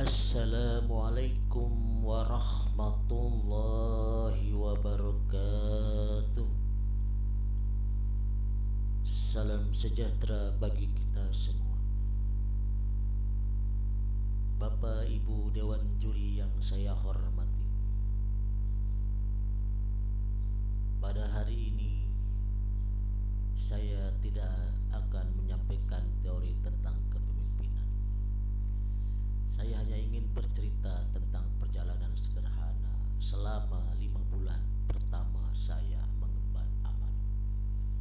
Assalamualaikum warahmatullahi wabarakatuh. Salam sejahtera bagi kita semua. Bapak Ibu Dewan Juri yang saya hormati, pada hari ini saya tidak akan menyampaikan teori tentang kepemimpinan. Saya hanya ingin bercerita tentang perjalanan sederhana selama 5 bulan pertama saya mengemban amanah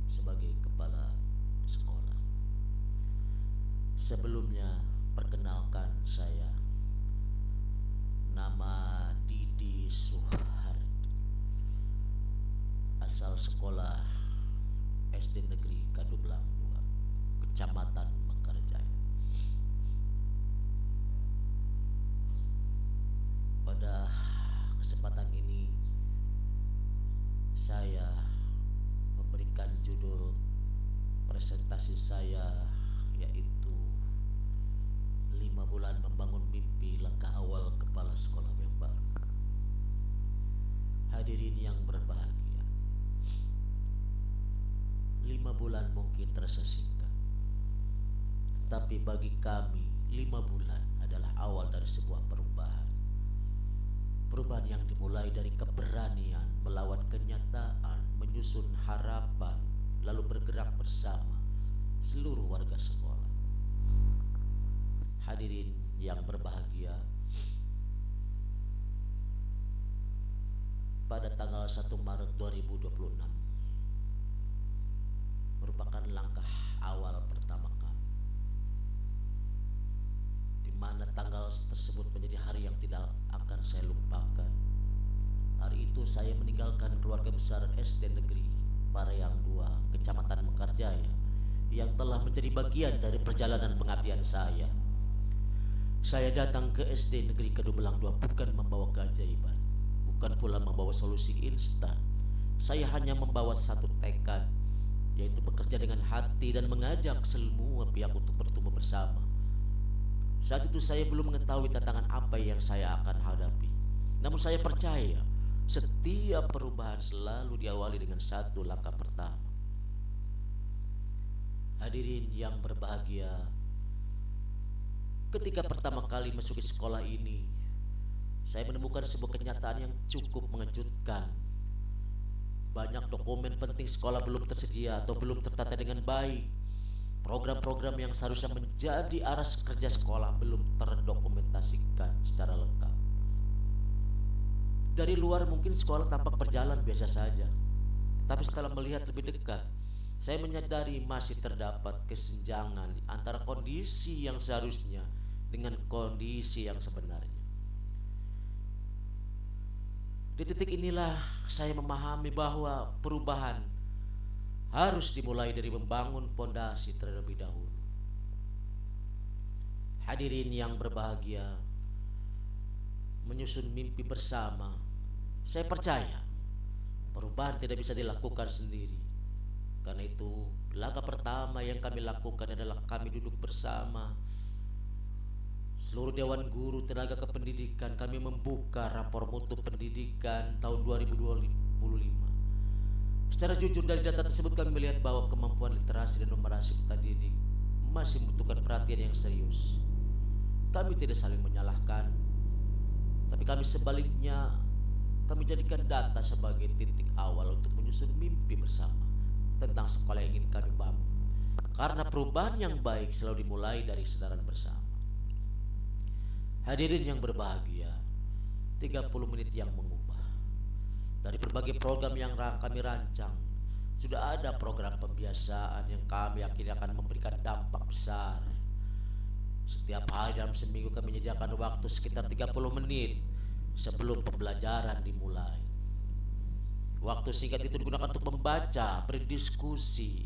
sebagai kepala sekolah. Sebelumnya, perkenalkan saya, nama Didi Suhardi, asal sekolah SD Negeri Kadublang 2, Kecamatan Mekarjaya. Pada kesempatan ini saya memberikan judul presentasi saya, yaitu 5 bulan membangun mimpi langkah awal kepala sekolah yang baru. Hadirin yang berbahagia, 5 bulan mungkin terasa singkat, tetapi bagi kami 5 bulan adalah awal dari sebuah perubahan. Perubahan yang dimulai dari keberanian melawan kenyataan, menyusun harapan, lalu bergerak bersama seluruh warga sekolah. Hadirin yang berbahagia, pada tanggal 1 Maret 2026 merupakan langkah awal pertama kami, di mana tanggal tersebut menjadi hari yang tidak akan saya lupakan. Hari itu saya meninggalkan keluarga besar SD Negeri Pareyang 2, Kecamatan Mekarjaya, yang telah menjadi bagian dari perjalanan pengabdian saya. Saya datang ke SD Negeri Kadublang 2 bukan membawa keajaiban, bukan pula membawa solusi instan. Saya hanya membawa satu tekad, yaitu bekerja dengan hati dan mengajak semua pihak untuk bertumbuh bersama. Saat itu saya belum mengetahui tantangan apa yang saya akan hadapi. Namun saya percaya setiap perubahan selalu diawali dengan satu langkah pertama. Hadirin yang berbahagia, ketika pertama kali masuk ke sekolah ini, saya menemukan sebuah kenyataan yang cukup mengejutkan. Banyak dokumen penting sekolah belum tersedia atau belum tertata dengan baik. Program-program yang seharusnya menjadi arah kerja sekolah belum terdokumentasikan secara lengkap. Dari luar mungkin sekolah tampak berjalan biasa saja, tapi setelah melihat lebih dekat, saya menyadari masih terdapat kesenjangan antara kondisi yang seharusnya dengan kondisi yang sebenarnya. Di titik inilah saya memahami bahwa perubahan harus dimulai dari membangun pondasi terlebih dahulu. Hadirin yang berbahagia, menyusun mimpi bersama, saya percaya perubahan tidak bisa dilakukan sendiri. Karena itu, langkah pertama yang kami lakukan adalah kami duduk bersama seluruh Dewan Guru Tenaga Kependidikan. Kami membuka rapor mutu pendidikan tahun 2025. Secara jujur, dari data tersebut kami melihat bahwa kemampuan literasi dan numerasi peserta didik masih membutuhkan perhatian yang serius. Kami tidak saling menyalahkan, tapi kami sebaliknya, kami jadikan data sebagai titik awal untuk menyusun mimpi bersama tentang sekolah yang ingin kami bangun. Karena perubahan yang baik selalu dimulai dari kesadaran bersama. Hadirin yang berbahagia, 30 menit yang mengubah. Dari berbagai program yang kami rancang, sudah ada program pembiasaan yang kami yakin akan memberikan dampak besar. Setiap hari dalam seminggu kami menyediakan waktu sekitar 30 menit sebelum pembelajaran dimulai. Waktu singkat itu digunakan untuk membaca, berdiskusi,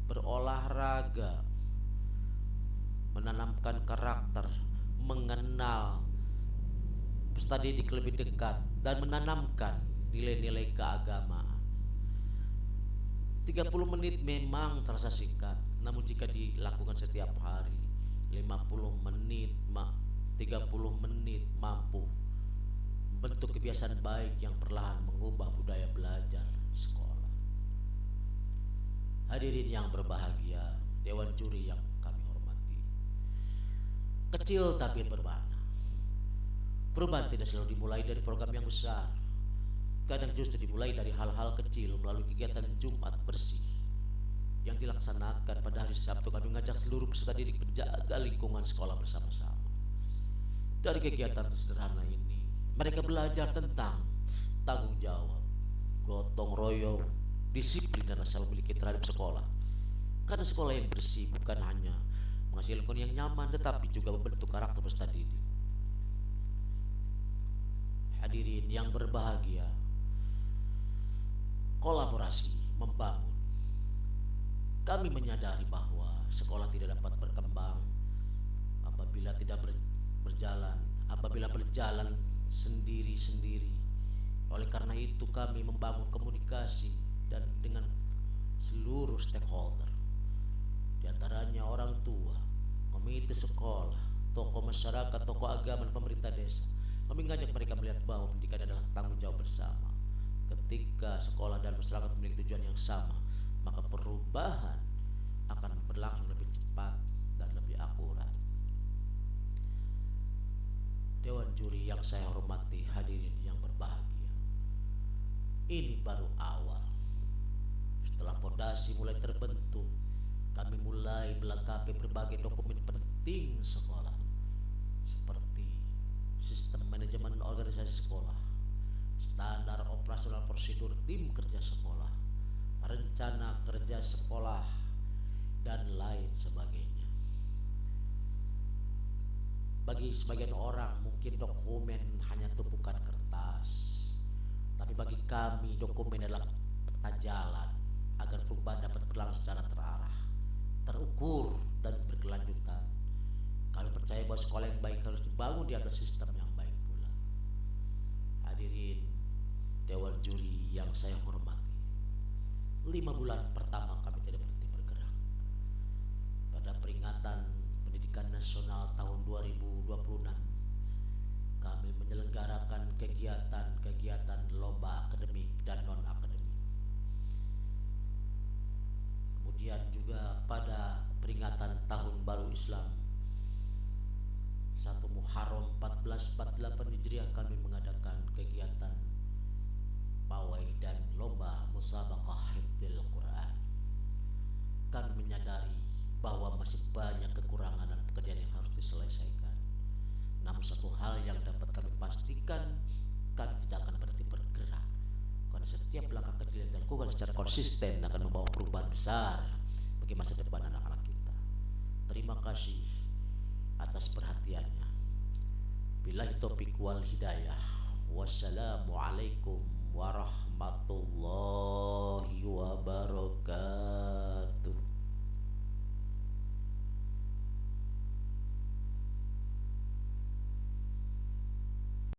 berolahraga, menanamkan karakter, mengenal peserta didik lebih dekat, dan menanamkan nilai-nilai keagamaan. 30 menit memang terasa singkat, namun jika dilakukan setiap hari 50 menit 30 menit mampu bentuk kebiasaan baik yang perlahan mengubah budaya belajar sekolah. Hadirin yang berbahagia, Dewan Juri yang kami hormati. Kecil tapi bermakna. Perubahan tidak selalu dimulai dari program yang besar. Kadang justru dimulai dari hal-hal kecil melalui kegiatan Jumat bersih yang dilaksanakan pada hari Sabtu. Kami mengajak seluruh peserta didik menjaga lingkungan sekolah bersama-sama. Dari kegiatan sederhana ini, mereka belajar tentang tanggung jawab, gotong royong, disiplin dan rasa memiliki terhadap sekolah. Karena sekolah yang bersih bukan hanya menghasilkan lingkungan yang nyaman, tetapi juga membentuk karakter peserta didik. Hadirin yang berbahagia, kolaborasi membangun. Kami menyadari bahwa sekolah tidak dapat berkembang apabila berjalan sendiri-sendiri. Oleh karena itu kami membangun komunikasi dan dengan seluruh stakeholder, di antaranya orang tua, komite sekolah, tokoh masyarakat, tokoh agama, dan pemerintah desa. Kami mengajak mereka melihat bahwa pendidikan adalah tanggung jawab bersama. Ketika sekolah dan masyarakat memiliki tujuan yang sama, maka perubahan akan berlangsung lebih cepat dan lebih akurat. Dewan Juri yang saya hormati, hadirin yang berbahagia, ini baru awal. Setelah fondasi mulai terbentuk, kami mulai melengkapi berbagai dokumen penting sekolah, seperti sistem manajemen organisasi sekolah, standar operasional prosedur tim kerja sekolah, rencana kerja sekolah, dan lain sebagainya. Bagi sebagian orang mungkin dokumen hanya tumpukan kertas, tapi bagi kami dokumen adalah peta jalan agar perubahan dapat berlangsung secara terarah, terukur, dan berkelanjutan. Kami percaya bahwa sekolah yang baik harus dibangun di atas sistem yang baik pula. Hadirin Dewan Juri yang saya hormati, 5 bulan pertama kami tidak berhenti bergerak. Pada peringatan Pendidikan Nasional tahun 2026, kami menyelenggarakan kegiatan-kegiatan lomba akademik dan non-akademik. Kemudian juga pada peringatan Tahun Baru Islam 1 Muharram 1448 Hijriah, kami mengadakan kegiatan pawai dan lomba musabaqah hifdzil Quran. Kami menyadari bahwa masih banyak kekurangan dan pekerjaan yang harus diselesaikan. Namun satu hal yang dapat kami pastikan, kami tidak akan berhenti bergerak, karena setiap langkah kecil yang dilakukan secara konsisten akan membawa perubahan besar bagi masa depan anak-anak kita. Terima kasih atas perhatiannya. Billahi taufiq wal hidayah. Wassalamualaikum warahmatullahi